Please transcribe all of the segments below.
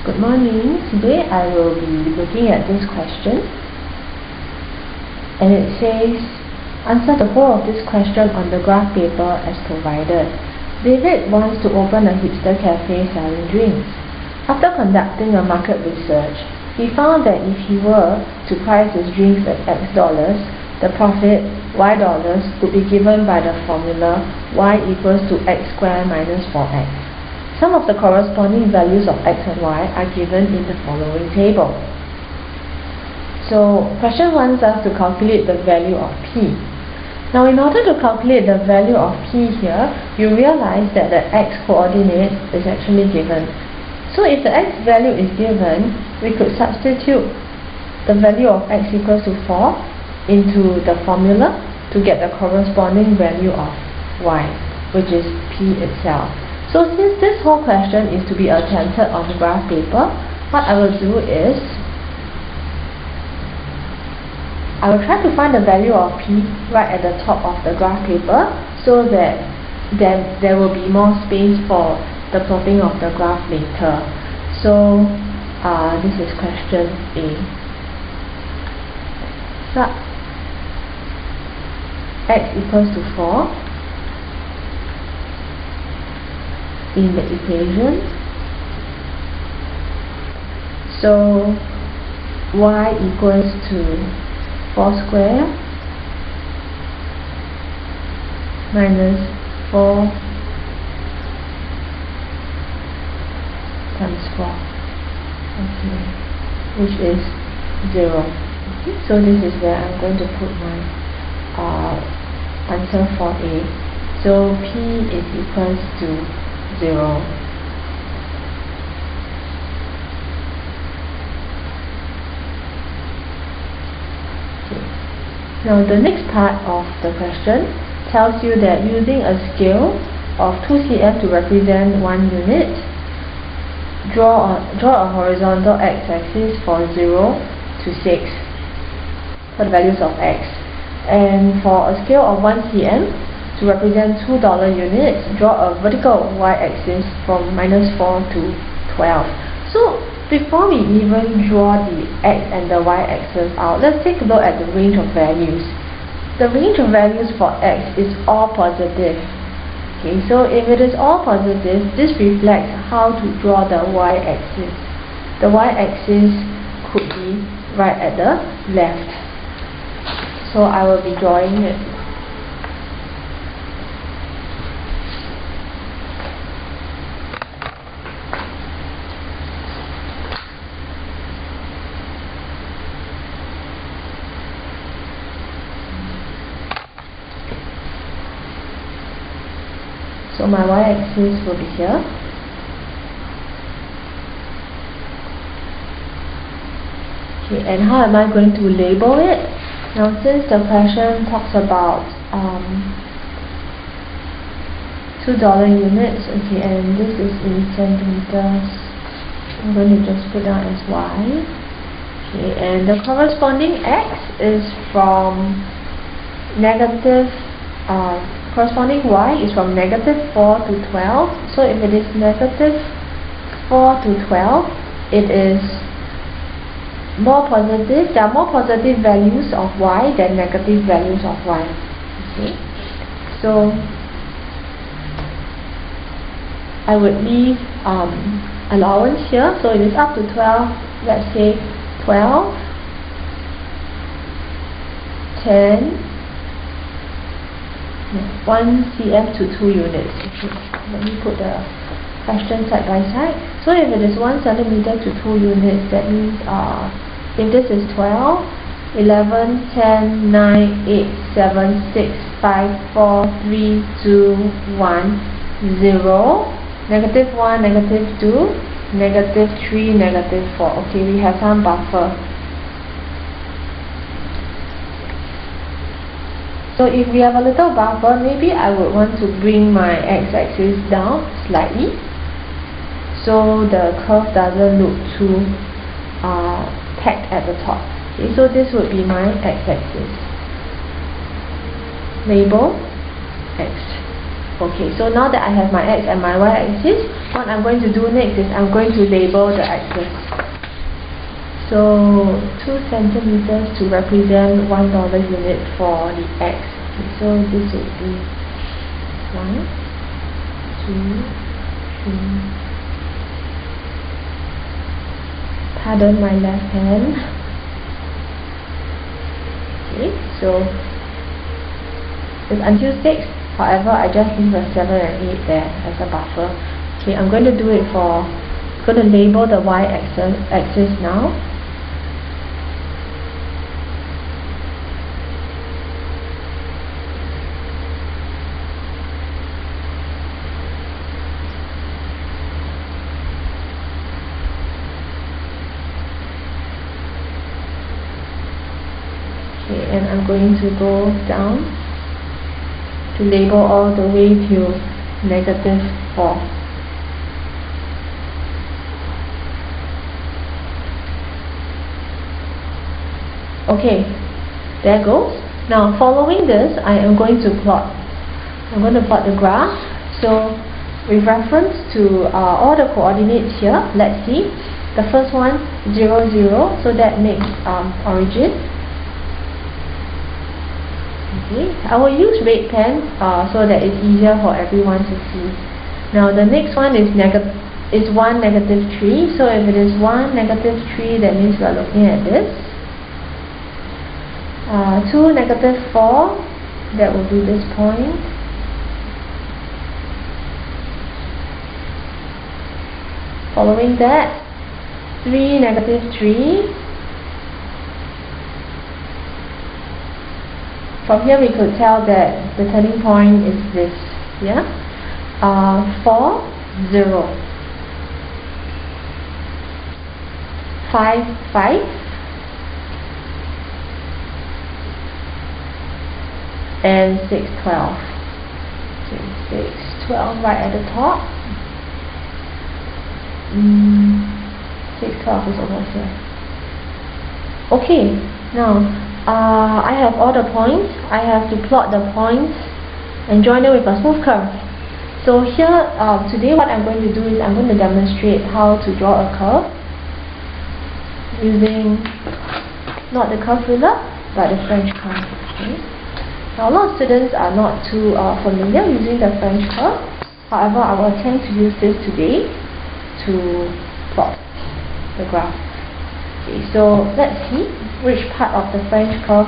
Good morning. Today I will be looking at this question, and it says, answer the whole of this question on the graph paper as provided. David wants to open a hipster cafe selling drinks. After conducting a market research, he found that if he were to price his drinks at X dollars, the profit, Y dollars, would be given by the formula Y equals to X squared minus 4X. Some of the corresponding values of X and Y are given in the following table. So, question wants us to calculate the value of P. Now, in order to calculate the value of P here, you realize that the X coordinate is actually given. So, if the X value is given, we could substitute the value of X equals to 4 into the formula to get the corresponding value of Y, which is P itself. So since this whole question is to be attempted on the graph paper, what I will do is I will try to find the value of P right at the top of the graph paper so that then there will be more space for the plotting of the graph later. So this is question A. So X equals to 4 in the equation. So Y equals to 4 square minus 4 times 4, okay, which is 0. Okay, so this is where I'm going to put my answer for A. So P is equals to 0. Okay. Now the next part of the question tells you that using a scale of 2 cm to represent 1 unit, draw a horizontal x-axis for 0 to 6 for the values of x, and for a scale of 1 cm to represent $2 units, draw a vertical y-axis from -4 to 12. So before we even draw the x and the y-axis out, let's take a look at the range of values. The range of values for x is all positive. Okay, so if it is all positive, this reflects how to draw the y-axis. The y-axis could be right at the left. So I will be drawing it. So my y-axis will be here. Okay, and how am I going to label it? Now, since the question talks about $2 units, okay, and this is in centimeters, I'm going to just put down as y. Okay, and the corresponding x is from corresponding y is from -4 to 12. So if it is -4 to 12, it is more positive. There are more positive values of y than negative values of y. Okay, so I would leave allowance here. So it is up to 12. Let's say 12, 10, 1 cm to 2 units. Okay, let me put the question side by side. So if it is 1 centimeter to 2 units, that means if this is 12, 11, 10, 9, 8, 7, 6, 5, 4, 3, 2, 1, 0, -1, -2, -3, -4. Okay, we have some buffer. So if we have a little buffer, maybe I would want to bring my x-axis down slightly so the curve doesn't look too packed at the top. Okay, so this would be my x-axis. Label X. Okay, so now that I have my x and my y axis, what I'm going to do next is I'm going to label the axis. So 2 centimeters to represent $1 unit for the x. Okay, so this would be 1, 2, 3. Pardon my left hand. Okay, so it's until 6. However, I just leave a 7 and 8 there as a buffer. Okay, I'm going to do it for, going to label the y-axis now. Okay, and I'm going to go down to label all the way to -4. Okay, there goes. Now following this, I am going to plot. I'm going to plot the graph. So with reference to all the coordinates here, let's see. The first one, 0, 0, so that makes origin. Okay, I will use red pen so that it's easier for everyone to see. Now the next one is 1, -3. So if it is 1, -3, that means we are looking at this. 2, -4, that will be this point. Following that, 3, -3. From here we could tell that the turning point is this, yeah? 4, 0. 5, 5. And 6, 12. Okay, 6, 12 right at the top. 6, 12 is over here. Okay, now I have all the points. I have to plot the points and join them with a smooth curve. So here, today what I'm going to do is I'm going to demonstrate how to draw a curve using not the curve ruler but the French curve. Okay. Now a lot of students are not too familiar using the French curve. However, I will attempt to use this today to plot the graph. Okay, so let's see which part of the French curve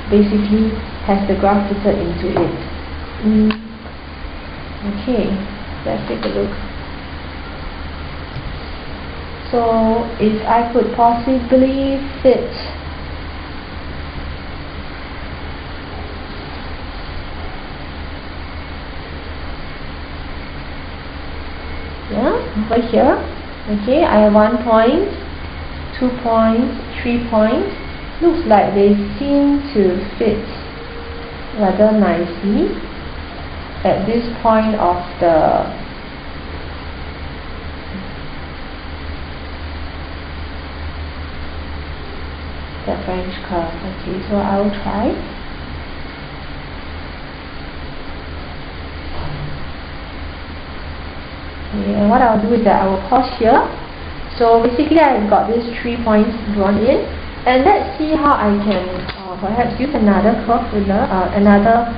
basically has the graph fitted into it. Okay, let's take a look. So if I could possibly fit over here, okay, I have 1 point, 2 points, 3 points. Looks like they seem to fit rather nicely at this point of the French curve. Okay, so I will try. Okay, and what I'll do is that I will pause here. So basically I've got these 3 points drawn in, and let's see how I can perhaps use another curve ruler, another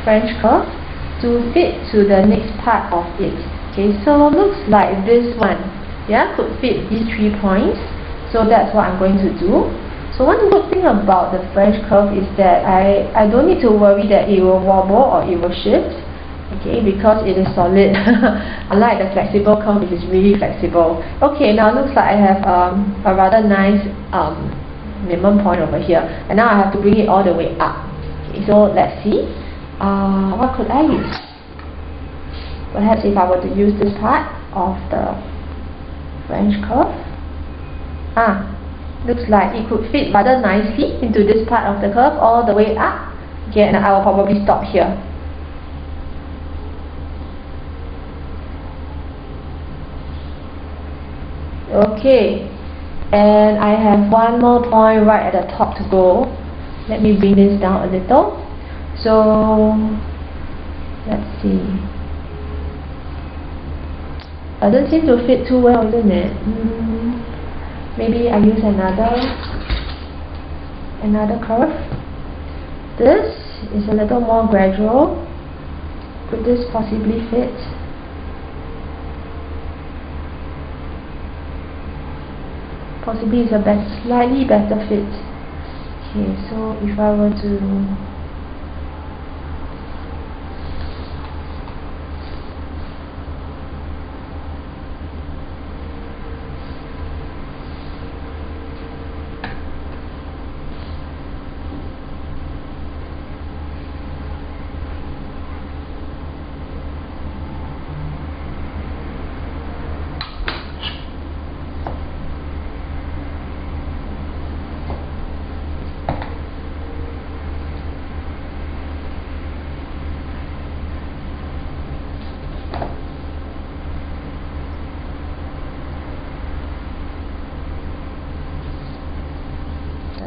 French curve to fit to the next part of it. Okay, so looks like this one, yeah, could fit these 3 points. So that's what I'm going to do. So one good thing about the French curve is that I don't need to worry that it will wobble or it will shift. Okay, because it is solid. Unlike the flexible curve, which is really flexible. Okay, now it looks like I have a rather nice minimum point over here, and now I have to bring it all the way up. Okay, so let's see. What could I use? Perhaps if I were to use this part of the French curve. Looks like it could fit rather nicely into this part of the curve all the way up. Okay, and I will probably stop here. Okay, and I have one more point right at the top to go. Let me bring this down a little. So Let's see. Doesn't seem to fit too well, isn't it? Maybe I use another curve. This is a little more gradual. Could this possibly fit? Possibly it's a slightly better fit. Okay, so if I were to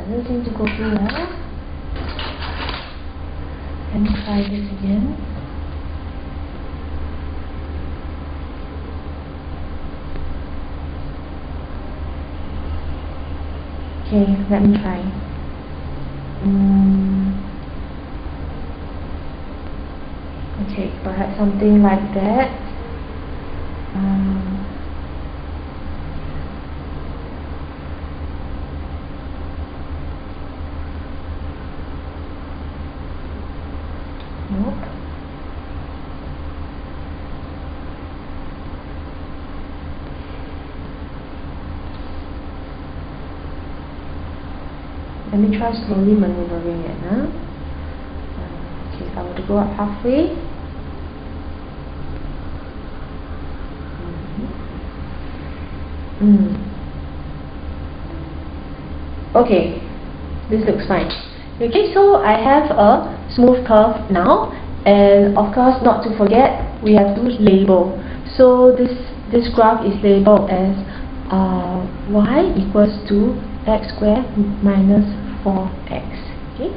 doesn't seem to go through well. Let me try this again. Okay, let me try. Okay, perhaps something like that. Nope. Let me try slowly maneuvering it now. Okay, I want to go up halfway. Okay, this looks fine. Okay, so I have a smooth curve now, and of course, not to forget, we have to label. So this graph is labeled as y equals to x squared minus 4x. Okay.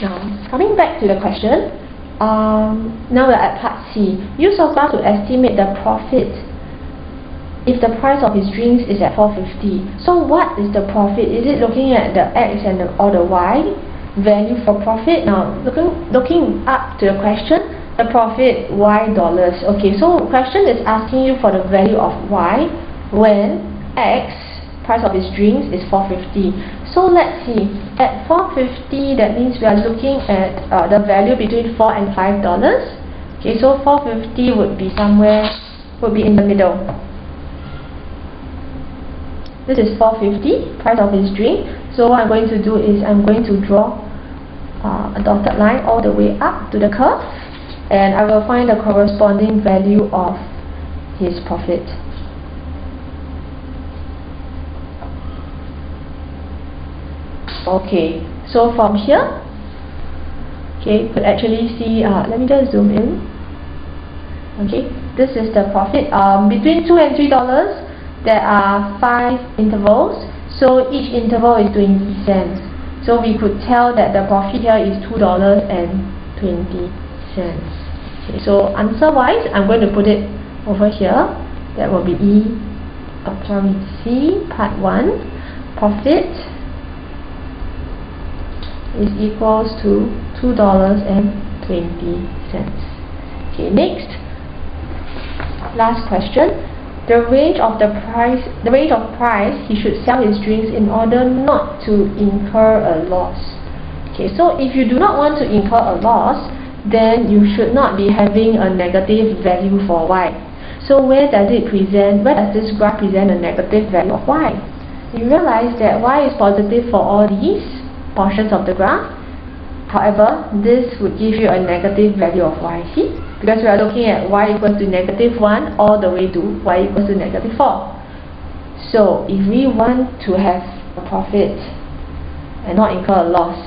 Now, coming back to the question, now we're at part C. Use of graph to estimate the profit if the price of his drinks is at 4.50. So what is the profit? Is it looking at the x and or the y value for profit? Now, looking up to the question, the profit y dollars. Okay, so question is asking you for the value of y when x, price of his drinks, is 4.50. So let's see, at 4.50, that means we are looking at the value between $4 and $5. Okay, so 4.50 would be in the middle. This is 4.50, price of his drink. So what I'm going to do is I'm going to draw a dotted line all the way up to the curve, and I will find the corresponding value of his profit. Okay, so from here, okay, you could actually see, let me just zoom in. Okay, this is the profit. Between $2 and $3, there are 5 intervals, so each interval is 20 cents. So we could tell that the profit here is $2.20. Okay, so answer wise, I'm going to put it over here. That will be C, part 1. Profit is equals to $2.20. Okay, next, last question. The range of price he should sell his drinks in order not to incur a loss. Okay, so if you do not want to incur a loss, then you should not be having a negative value for y. So where does this graph present a negative value of y? You realize that y is positive for all these portions of the graph. However, this would give you a negative value of y. See? Because we are looking at y equals to -1 all the way to y equals to -4. So if we want to have a profit and not incur a loss,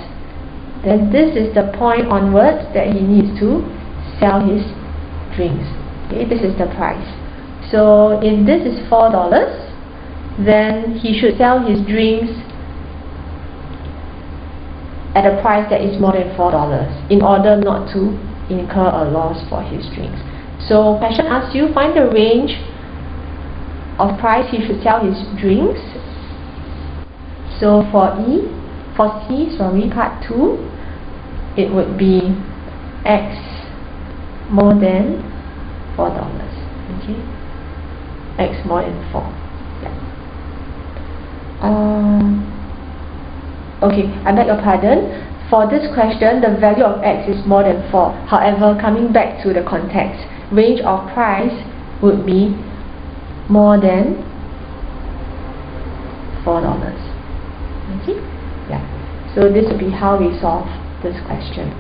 then this is the point onwards that he needs to sell his drinks. Okay, this is the price. So if this is $4, then he should sell his drinks at a price that is more than $4 in order not to incur a loss for his drinks. So question asks you, find the range of price he should sell his drinks. So for C, part 2, it would be X more than $4. Okay, X more than 4. Yeah. Okay, I beg your pardon. For this question, the value of X is more than 4. However, coming back to the context, range of price would be more than $4. Okay? Yeah. So this would be how we solve this question.